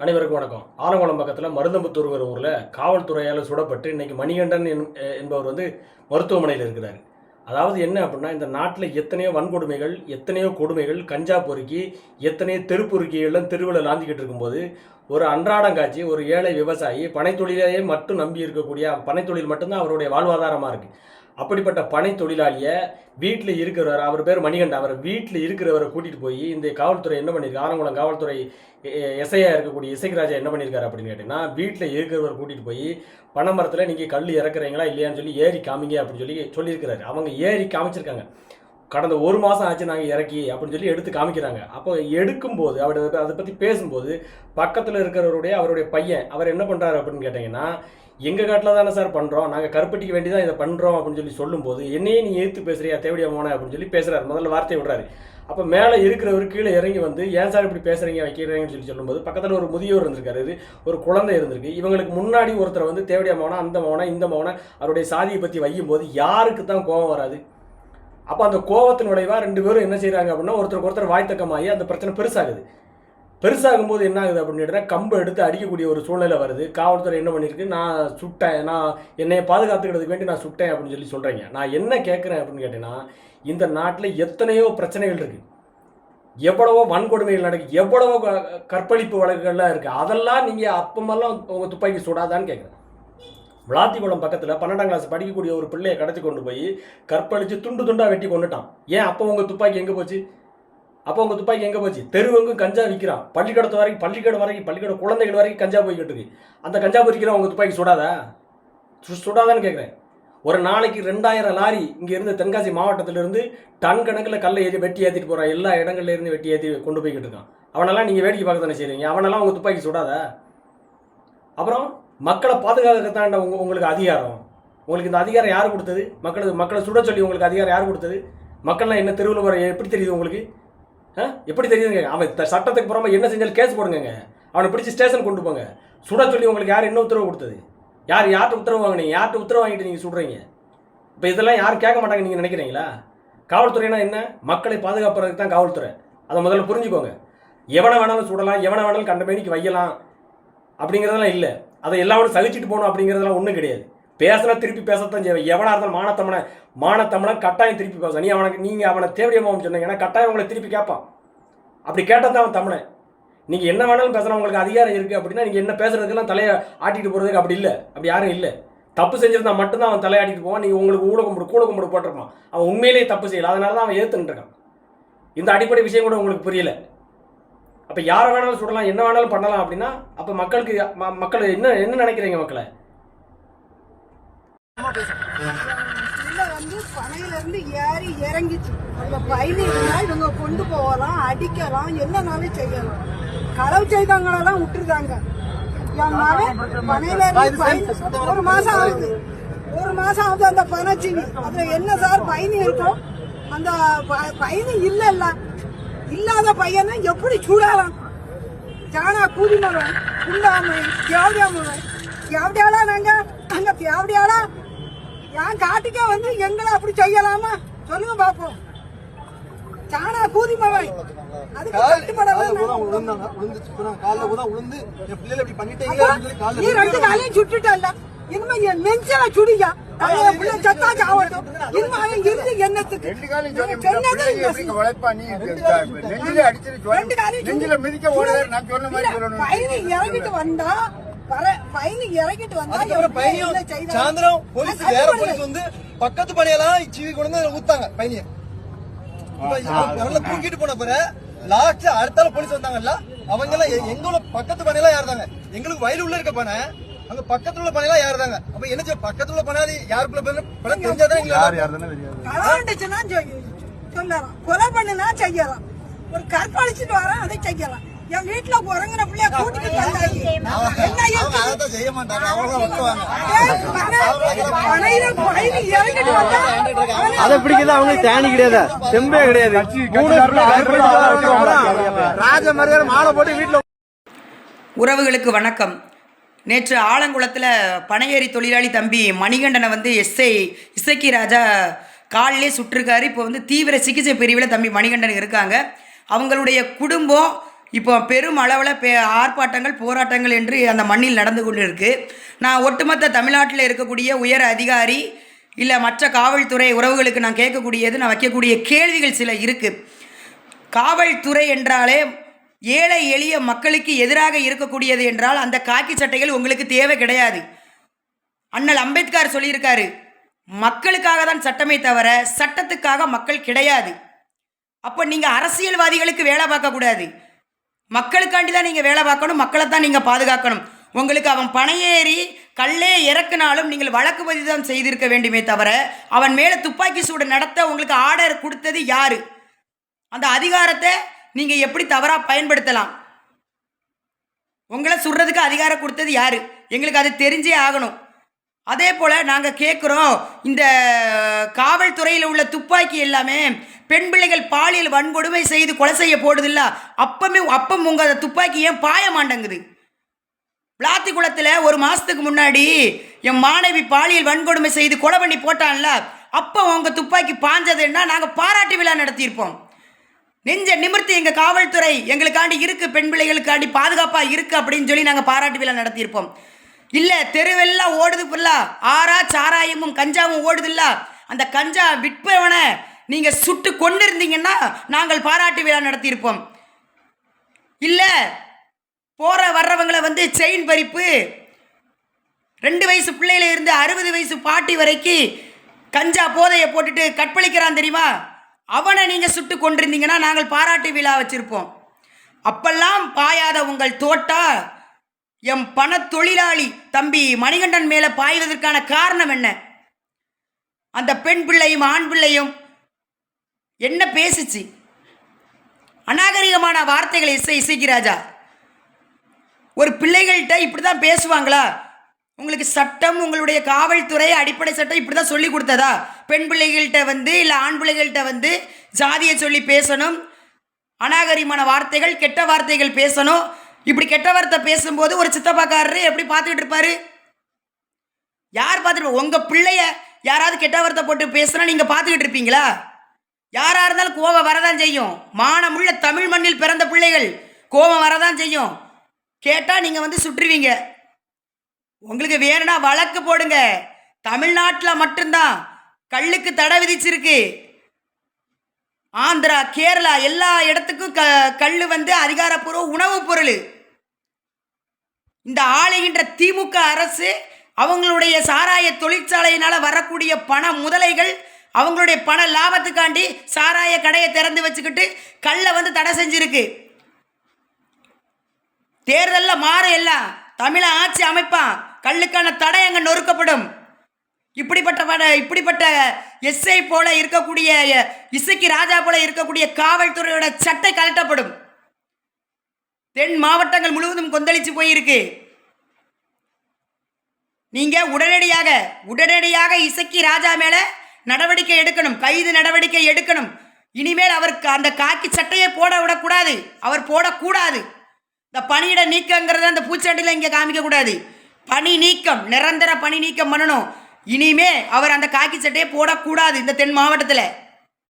அனைவருக்கும் வணக்கம். ஆலங்குளம் பக்கத்தில் மருதம்புத்தூருங்கிற ஊரில் காவல்துறையால் சுடப்பட்டு இன்னைக்கு மணிகண்டன் என்பவர் மருத்துவமனையில் இருக்கிறார். அதாவது என்ன அப்படின்னா, இந்த நாட்டில் எத்தனையோ வன்கொடுமைகள், எத்தனையோ கொடுமைகள், கஞ்சா பொறுக்கி, எத்தனையோ தெருப்பொறுக்கிகள்லாம் தெருவில் லாந்திக்கிட்டு இருக்கும்போது, ஒரு அன்றாடங்காட்சி ஒரு ஏழை விவசாயி பனைத்தொழிலையே மட்டும் நம்பி இருக்கக்கூடிய பனைத்தொழில் மட்டும்தான் அவருடைய வாழ்வாதாரமாக இருக்குது. அப்படிப்பட்ட பனை தொழிலாளியை வீட்டில் இருக்கிறவர், அவர் பேர் மணிகண்டன், அவர் வீட்டில் இருக்கிறவரை கூட்டிகிட்டு போய் இந்த காவல்துறை என்ன பண்ணியிருக்கு, ஆலங்குளம் காவல்துறை எஸ்ஐயாக இருக்கக்கூடிய இசைராஜா என்ன பண்ணியிருக்காரு அப்படின்னு கேட்டிங்கன்னா, வீட்டில் இருக்கிறவர் கூட்டிகிட்டு போய் பனைமரத்தில் நீங்கள் கல் இறக்குறீங்களா இல்லையான்னு சொல்லி ஏறி காமிங்க அப்படின்னு சொல்லியிருக்கிறாரு. அவங்க ஏறி காமிச்சிருக்காங்க. கடந்த ஒரு மாதம் ஆச்சு நாங்கள் இறக்கி அப்படின்னு சொல்லி எடுத்து காமிக்கிறாங்க. அப்போ எடுக்கும்போது அவர் அதை பற்றி பேசும்போது பக்கத்தில் இருக்கிறவருடைய அவருடைய பையன் அவர் என்ன பண்ணுறாரு அப்படின்னு கேட்டிங்கன்னா, எங்கள் காட்டில் தானே சார் பண்ணுறோம், நாங்கள் கருப்பட்டிக்கு வேண்டி தான் இதை பண்ணுறோம் அப்படின்னு சொல்லும்போது என்னையே நீ எதிர்த்து பேசுறியா தேவடியா மோன அப்படின்னு சொல்லி பேசுகிறாரு. முதல்ல வார்த்தையை விடுறாரு. அப்போ மேலே இருக்கிறவர் கீழே இறங்கி வந்து ஏன் சார் இப்படி பேசுகிறீங்க வைக்கிறீங்கன்னு சொல்லும்போது பக்கத்தில் ஒரு முதியோர் இருந்திருக்காரு, ஒரு குழந்தை இருந்திருக்கு. இவங்களுக்கு முன்னாடி ஒருத்தர் தேவடியா மோனா, அந்த மோனா, இந்த மோனா அவருடைய சாதியை பற்றி வைக்கும்போது யாருக்கு தான் கோபம் வராது? அப்போ அந்த கோபத்தின் விளைவாக ரெண்டு பேரும் என்ன செய்கிறாங்க அப்படின்னா, ஒருத்தருக்கு ஒருத்தர் வாய்த்தக்கமாகி அந்த பிரச்சனை பெருசாகுது. பெருசாகும்போது என்ன ஆகுது அப்படின்னு கேட்டால், கம்பை எடுத்து அடிக்கக்கூடிய ஒரு சூழ்நிலை வருது. காவல்துறை என்ன பண்ணியிருக்கு, நான் சுட்டேன், நான் என்னையை பாதுகாத்துக்கிறதுக்கு வேண்டி நான் சுட்டேன் அப்படின்னு சொல்கிறீங்க. நான் என்ன கேட்குறேன் அப்படின்னு கேட்டேன்னா, இந்த நாட்டில் எத்தனையோ பிரச்சனைகள் இருக்குது, எவ்வளவோ வன்கொடுமைகள் நடக்குது, எவ்வளவோ கற்பழிப்பு வழக்குகள்லாம் இருக்குது. அதெல்லாம் நீங்கள் அப்பமெல்லாம் உங்கள் துப்பாக்கி சுடாதான்னு கேட்குறேன். விளாத்திக்குளம் பக்கத்தில் 12ஆம் கிளாஸ் படிக்கக்கூடிய ஒரு பிள்ளையை கடத்தி கொண்டு போய் கற்பழித்து துண்டு துண்டாக வெட்டி கொண்டுட்டான். ஏன் அப்போ உங்கள் துப்பாக்கி எங்கே போச்சு? தெருவெங்கும் கஞ்சா விற்கிறான். பள்ளிக்கூடம் வரைக்கும் குழந்தைகள் வரைக்கும் கஞ்சா போய்கிட்டு இருக்கு. அந்த கஞ்சா பொறிக்கிறா உங்கள் துப்பாக்கி சுடாதான்னு கேட்குறேன். ஒரு நாளைக்கு 2000 லாரி இங்கேருந்து தென்காசி மாவட்டத்திலிருந்து டன் கணக்கில் கல்லை வெட்டி ஏற்றிட்டு போகிறான். எல்லா இடங்கள்லேருந்து வெட்டி ஏற்றி கொண்டு போய்கிட்டு இருக்கான். அவனெல்லாம் நீங்கள் வேடிக்கை பார்க்க தானே செய்கிறீங்க? அவனெல்லாம் உங்கள் துப்பாக்கி சுடாதா? அப்புறம் மக்களை பாதுகாக்கத்தான் உங்களுக்கு அதிகாரம். உங்களுக்கு இந்த அதிகாரம் யார் கொடுத்தது? மக்களை சுட சொல்லி உங்களுக்கு அதிகாரம் யார் கொடுத்தது? மக்கள்லாம் என்ன தெருவில் வர எப்படி தெரியுது உங்களுக்கு? எப்படி தெரியுதுங்க? அவன் சட்டத்துக்கு புறமா என்ன செஞ்சாலும் கேஸ் போடுங்க. அவனை பிடிச்சி ஸ்டேஷன் கொண்டு போங்க. சுட சொல்லி உங்களுக்கு யார் என்ன உத்தரவு கொடுத்தது? யார்கிட்ட உத்தரவு வாங்கினீங்க? யார்கிட்ட உத்தரவு வாங்கிட்டு நீங்கள் சுடுறீங்க? இப்போ இதெல்லாம் யாரும் கேட்க மாட்டாங்க நீங்கள் நினைக்கிறீங்களா? காவல்துறைனா என்ன? மக்களை பாதுகாப்புறதுக்கு தான் காவல்துறை. அதை முதல்ல புரிஞ்சுக்கோங்க. எவனை வேணாலும் சுடலாம், எவனை வேணாலும் கண்டமேனிக்கு வைக்கலாம் அப்படிங்கிறதெல்லாம் இல்லை. அதை எல்லாரும் சகிச்சுட்டு போகணும் அப்படிங்கிறதெல்லாம் ஒன்றும் கிடையாது. பேசினா திருப்பி பேசத்தான் செய்வேன். எவனாக இருந்தாலும் மானத்தமிழன் கட்டாயம் திருப்பி பேச. நீங்கள் அவனை தேவடியமாவும் சொன்னீங்கன்னா கட்டாயம் உங்களை திருப்பி கேட்பான். அப்படி கேட்டால் தான் அவன் தமிழன். நீங்கள் என்ன வேணாலும் பேசலாம், உங்களுக்கு அதிகாரம் இருக்குது அப்படின்னா நீங்கள் என்ன பேசுறதுக்கெல்லாம் தலையை ஆட்டிட்டு போகிறதுக்கு அப்படி இல்லை. அப்படி யாரும் இல்லை. தப்பு செஞ்சிருந்தா மட்டும்தான் அவன் தலையாட்டிட்டு போவான். நீங்கள் உங்களுக்கு கூட கும்பிடு போட்டிருப்பான். அவன் உண்மையிலேயே தப்பு செய்யலை, அதனால தான் அவன் ஏற்றுன்னு இருக்கான். இந்த அடிப்படை விஷயம் கூட உங்களுக்கு புரியல. அப்போ யாரை வேணாலும் சுடலாம், என்ன வேணாலும் பண்ணலாம் அப்படின்னா அப்போ மக்கள் என்ன நினைக்கிறீங்க? மக்களை பனையில இருந்து ஏறி இறங்கிச்சு. அந்த பயணிகளா இவங்க கொண்டு போகலாம், அடிக்கலாம், என்னன்னாலும் செய்யலாம். களவு செய்தவங்களெல்லாம் விட்டுருக்காங்க. என் மகன் பனையில இருந்து ஒரு மாசம் ஆகுது அந்த பனைச்சிவி. அதுல என்ன சார் பயணி இருக்கும்? அந்த பயணி இல்லாத பையனை எப்படி சூடாலாம்? ஜானா கூதிமகன், குண்டாமை, தேவடியாளா நாங்க அங்க தேவடியாளா ஏன் காட்டுக்கே வந்து எங்களை அப்படி செய்யலாமா? சொல்லுங்க பாப்போம். சாணா கூதி மகன் அதுக்கு நீ 2 காலையும் சுட்டுட்டல்ல, இனிமே என் நெஞ்சில சுடியா சத்தா சாவட்டும். இனிமே இருந்து என்னத்துக்கு இறங்கிட்டு வந்தா சாயந்தரம் போலீஸ் வேற போலீஸ் வந்து பக்கத்து பணியெல்லாம் சீவி கொண்டு ஊத்தாங்க பையனிய தூக்கிட்டு போன பிற லாஸ்ட் அடுத்தால போலீஸ் வந்தாங்கல்ல, அவங்க எல்லாம் எங்களோட பக்கத்து பணியெல்லாம் யாருதாங்க. எங்களுக்கு வயலு உள்ள இருக்க பனை அங்க பக்கத்துல உள்ள பணியெல்லாம் யாருதாங்க. அப்ப என்ன பக்கத்துல உள்ள பணி யாருக்குள்ள பணம் தெரிஞ்சாதான் சொல்லலாம். கொலை பண்ணுனா செய்யலாம், ஒரு கற்பழிச்சுட்டு வர அதை செய்யலாம். என் வீட்டுல உறங்குற பிள்ளைய கூட்டிட்டு அதை பிடிக்கிறது அவங்களுக்கு தேனி கிடையாது, செம்பே கிடையாது. ராஜ மரியாதை மாலை போட்டு வீட்டுல. உறவுகளுக்கு வணக்கம். நேற்று ஆலங்குளத்தில் பனையேறி தொழிலாளி தம்பி மணிகண்டனை இசைக்கு ராஜா காலிலே சுட்டிருக்காரு. இப்போ தீவிர சிகிச்சை பிரிவில் தம்பி மணிகண்டன் இருக்காங்க. அவங்களுடைய குடும்பம் இப்போ பெரும் அளவில் ஆர்ப்பாட்டங்கள் போராட்டங்கள் என்று அந்த மண்ணில் நடந்து கொண்டு இருக்கு. நான் ஒட்டுமொத்த தமிழ்நாட்டில் இருக்கக்கூடிய உயர் அதிகாரி இல்லை மற்ற காவல்துறை உறவுகளுக்கு நான் கேட்கக்கூடியது, நான் வைக்கக்கூடிய கேள்விகள் சில இருக்குது. காவல்துறை என்றாலே ஏழை எளிய மக்களுக்கு எதிராக இருக்கக்கூடியது என்றால் அந்த காக்கி சட்டைகள் உங்களுக்கு தேவை கிடையாது. அண்ணல் அம்பேத்கர் சொல்லியிருக்காரு, மக்களுக்காக தான் சட்டமே தவிர சட்டத்துக்காக மக்கள் கிடையாது. அப்போ நீங்கள் அரசியல்வாதிகளுக்கு வேலை பார்க்கக்கூடாது, மக்களுக்காண்டி தான் நீங்கள் வேலை பார்க்கணும், மக்களை தான் நீங்கள் பாதுகாக்கணும். உங்களுக்கு அவன் பணையேறி கல்லே இறக்குனாலும் நீங்கள் வழக்கு பதிவு தான் செய்திருக்க வேண்டுமே தவிர அவன் மேலே துப்பாக்கி சூடு நடத்த உங்களுக்கு ஆர்டர் கொடுத்தது யாரு? அந்த அதிகாரத்தை நீங்கள் எப்படி தவறாக பயன்படுத்தலாம்? உங்களை சுடுறதுக்கு அதிகாரம் கொடுத்தது யாரு? எங்களுக்கு அது தெரிஞ்சே ஆகணும். அதே போல் நாங்கள் கேட்குறோம், இந்த காவல்துறையில் உள்ள துப்பாக்கி எல்லாமே பெண் பிள்ளைகள் பாலியல் வன்கொடுமை செய்து கொலை செய்ய போடுதில்ல, அப்பம் உங்கள் துப்பாக்கி ஏன் பாய மாட்டேங்குது? விளாத்திக்குளத்தில் ஒரு மாதத்துக்கு முன்னாடி என் மாணவி பாலியல் வன்கொடுமை செய்து கொலை பண்ணி போட்டான்ல, அப்போ உங்கள் துப்பாக்கி பாஞ்சதுன்னா நாங்கள் பாராட்டு விழா நடத்தியிருப்போம். நெஞ்ச நிமிர்த்தி எங்கள் காவல்துறை எங்களுக்காண்டி இருக்குது, பெண் பிள்ளைகளுக்காண்டி பாதுகாப்பாக இருக்குது அப்படின்னு சொல்லி நாங்கள் பாராட்டு விழா நடத்தியிருப்போம். இல்லை தெருவெல்லாம் ஓடுது ஃபுல்லா ஆறா சாராயமும் கஞ்சாவும் ஓடுதில்ல, அந்த கஞ்சா விற்பவனை நீங்கள் சுட்டு கொண்டு இருந்தீங்கன்னா நாங்கள் பாராட்டு விழா நடத்தியிருப்போம். இல்லை போகிற வர்றவங்களை வந்து செயின் பறிப்பு, 2 வயசு பிள்ளையில இருந்து 60 வயசு பாட்டி வரைக்கும் கஞ்சா போதையை போட்டுட்டு கற்பழிக்கிறான் தெரியுமா, அவனை நீங்கள் சுட்டு கொண்டிருந்தீங்கன்னா நாங்கள் பாராட்டு விழா வச்சுருப்போம். அப்பெல்லாம் பாயாத உங்கள் தோட்டா எம் பண தொழிலாளி தம்பி மணிகண்டன் மேலே பாய்வதற்கான காரணம் என்ன? அந்த பெண் பிள்ளையும் ஆண் பிள்ளையும் என்ன பேசிச்சு? அநாகரிகமான வார்த்தைகளை இசைக்கு ராஜா. ஒரு பிள்ளைகள்கிட்ட இப்படி தான் பேசுவாங்களா? உங்களுக்கு சட்டம், உங்களுடைய காவல்துறை அடிப்படை சட்டம் இப்படி தான் சொல்லி கொடுத்ததா? பெண் பிள்ளைகள்கிட்ட வந்து இல்லை ஆண் பிள்ளைகள்கிட்ட வந்து ஜாதியை சொல்லி பேசணும், அநாகரிகமான வார்த்தைகள் கெட்ட வார்த்தைகள் பேசணும். இப்படி கெட்ட வார்த்தை பேசும்போது ஒரு சித்தப்பாக்காரரு எப்படி பார்த்துக்கிட்டு இருப்பாரு? யார் பார்த்துட்டு? உங்கள் பிள்ளைய யாராவது கெட்ட வார்த்தை போட்டு பேசுனா நீங்கள் பார்த்துக்கிட்டு இருப்பீங்களா? யாராக இருந்தாலும் கோபம் வரதான் செய்யும். மானமுள்ள தமிழ் மண்ணில் பிறந்த பிள்ளைகள் கோபம் வரதான் செய்யும். கேட்டால் நீங்கள் வந்து சுற்றுவீங்க. உங்களுக்கு வேணும்னா வழக்கு போடுங்க. தமிழ்நாட்டில் மட்டும்தான் கள்ளுக்கு தடை விதிச்சிருக்கு. ஆந்திரா, கேரளா எல்லா இடத்துக்கும் கல் வந்து அதிகாரப்பூர்வ உணவுப் பொருள். இந்த ஆளுகின்ற திமுக அரசு அவங்களுடைய சாராய தொழிற்சாலையினால் வரக்கூடிய பண முதலைகள், அவங்களுடைய பண லாபத்துக்காண்டி சாராய கடையை திறந்து வச்சுக்கிட்டு கல்லை வந்து தடை செஞ்சிருக்கு. தேர்தலில் மாற எல்லாம் தமிழை ஆட்சி அமைப்பான், கல்லுக்கான தடை அங்கே நொறுக்கப்படும். இப்படிப்பட்ட எஸ்ஐ போல இருக்கக்கூடிய இசைக்கு ராஜா போல இருக்கக்கூடிய காவல்துறையோட சட்டை கலட்டப்படும். தென் மாவட்டங்கள் முழுவதும் கொந்தளிச்சு போயிருக்கு. நீங்க உடனடியாக இசைக்கு ராஜா மேல நடவடிக்கை எடுக்கணும், கைது நடவடிக்கை எடுக்கணும். இனிமேல் அவருக்கு அந்த காக்கி சட்டையை போட விடக்கூடாது, அவர் போடக்கூடாது. இந்த பணியிட நீக்கங்கிறத அந்த பூச்சாண்டியில் இங்கே காமிக்கக்கூடாது. பணி நீக்கம், நிரந்தர பணி நீக்கம் பண்ணணும். இனிமே அவர் அந்த காக்கி சட்டையை போடக்கூடாது இந்த தென் மாவட்டத்தில்.